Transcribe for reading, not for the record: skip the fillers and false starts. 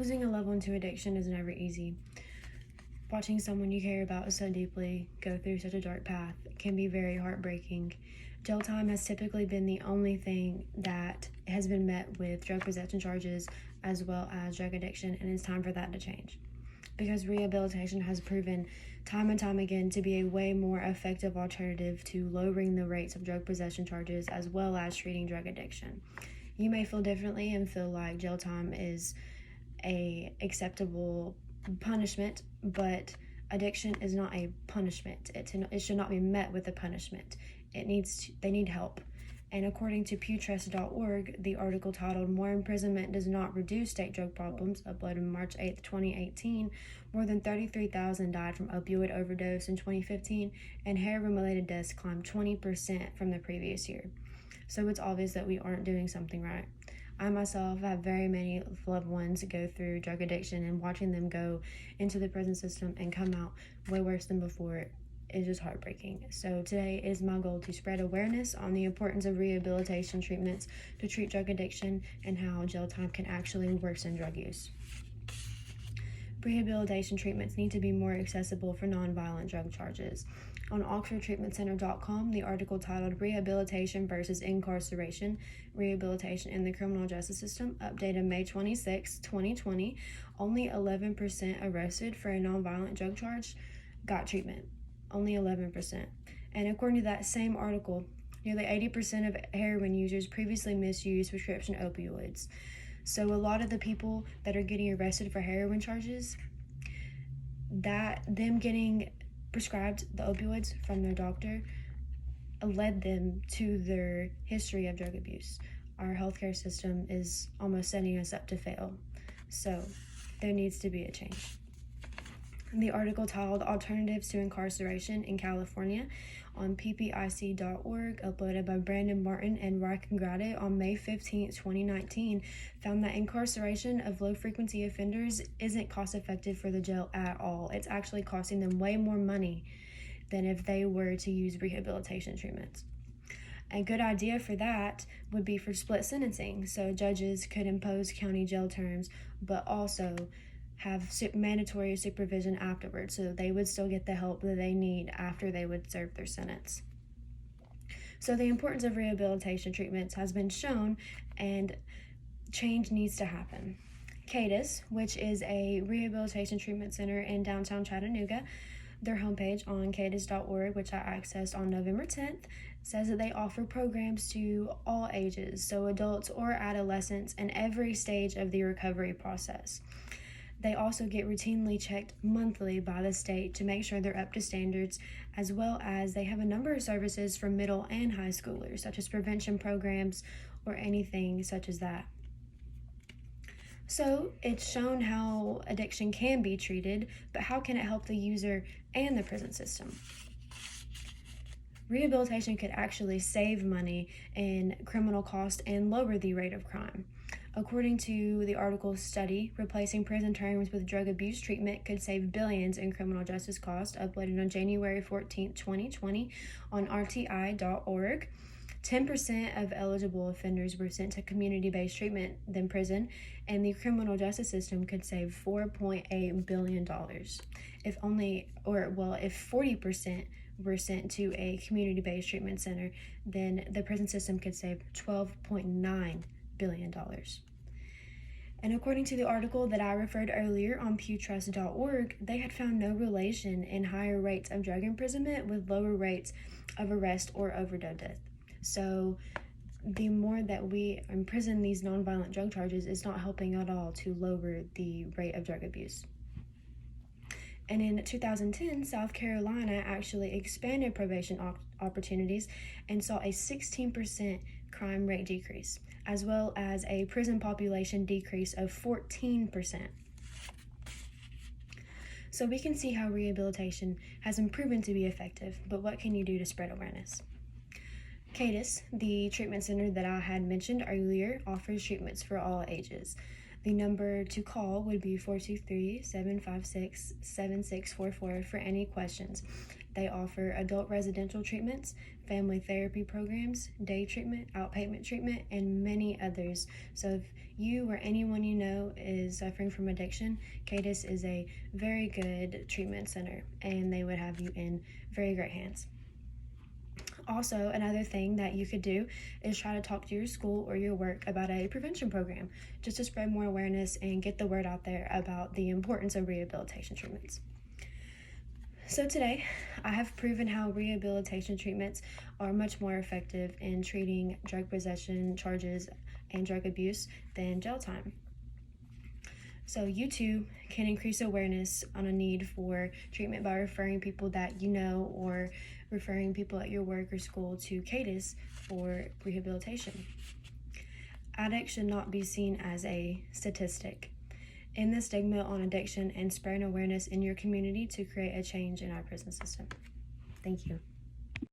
Losing a loved one to addiction is never easy. Watching someone you care about so deeply go through such a dark path can be very heartbreaking. Jail time has typically been the only thing that has been met with drug possession charges as well as drug addiction, and it's time for that to change. Because rehabilitation has proven time and time again to be a way more effective alternative to lowering the rates of drug possession charges as well as treating drug addiction. You may feel differently and feel like jail time is a acceptable punishment, but addiction is not a punishment. It should not be met with a punishment. They need help. And according to pewtrust.org, the article titled "More Imprisonment Does Not Reduce State Drug Problems," uploaded March 8, 2018, more than 33,000 died from opioid overdose in 2015, and heroin-related deaths climbed 20% from the previous year. So it's obvious that we aren't doing something right. I myself have very many loved ones go through drug addiction, and watching them go into the prison system and come out way worse than before is just heartbreaking. So today it is my goal to spread awareness on the importance of rehabilitation treatments to treat drug addiction and how jail time can actually worsen drug use. Rehabilitation treatments need to be more accessible for nonviolent drug charges. On OxfordTreatmentCenter.com, the article titled "Rehabilitation versus Incarceration, Rehabilitation in the Criminal Justice System," updated May 26, 2020, only 11% arrested for a nonviolent drug charge got treatment. Only 11%. And according to that same article, nearly 80% of heroin users previously misused prescription opioids. So a lot of the people that are getting arrested for heroin charges, that them getting prescribed the opioids from their doctor led them to their history of drug abuse. Our healthcare system is almost setting us up to fail. So there needs to be a change. The article titled "Alternatives to Incarceration in California" on ppic.org, uploaded by Brandon Martin and Riken Grade on May 15, 2019, found that incarceration of low-frequency offenders isn't cost-effective for the jail at all. It's actually costing them way more money than if they were to use rehabilitation treatments. A good idea for that would be for split sentencing, so judges could impose county jail terms, but also have mandatory supervision afterwards, so they would still get the help that they need after they would serve their sentence. So the importance of rehabilitation treatments has been shown, and change needs to happen. CADIS, which is a rehabilitation treatment center in downtown Chattanooga, their homepage on cadis.org, which I accessed on November 10th, says that they offer programs to all ages, so adults or adolescents, in every stage of the recovery process. They also get routinely checked monthly by the state to make sure they're up to standards, as well as they have a number of services for middle and high schoolers, such as prevention programs or anything such as that. So it's shown how addiction can be treated, but how can it help the user and the prison system? Rehabilitation could actually save money in criminal cost and lower the rate of crime. According to the article's study, replacing prison terms with drug abuse treatment could save billions in criminal justice costs, uploaded on January 14, 2020 on rti.org. 10% of eligible offenders were sent to community-based treatment than prison, and the criminal justice system could save $4.8 billion. If 40% were sent to a community-based treatment center, then the prison system could save $12.9 billion. And according to the article that I referred earlier on pewtrust.org, they had found no relation in higher rates of drug imprisonment with lower rates of arrest or overdose death. So the more that we imprison these nonviolent drug charges is not helping at all to lower the rate of drug abuse. And in 2010, South Carolina actually expanded probation opportunities and saw a 16% crime rate decrease, as well as a prison population decrease of 14%. So we can see how rehabilitation has been proven to be effective, but what can you do to spread awareness? CADIS, the treatment center that I had mentioned earlier, offers treatments for all ages. The number to call would be 423-756-7644 for any questions. They offer adult residential treatments, family therapy programs, day treatment, outpatient treatment, and many others. So if you or anyone you know is suffering from addiction, CADIS is a very good treatment center, and they would have you in very great hands. Also, another thing that you could do is try to talk to your school or your work about a prevention program, just to spread more awareness and get the word out there about the importance of rehabilitation treatments. So today, I have proven how rehabilitation treatments are much more effective in treating drug possession charges and drug abuse than jail time. So you too can increase awareness on a need for treatment by referring people that you know or referring people at your work or school to CADIS for rehabilitation. Addicts should not be seen as a statistic. End the stigma on addiction and spread awareness in your community to create a change in our prison system. Thank you.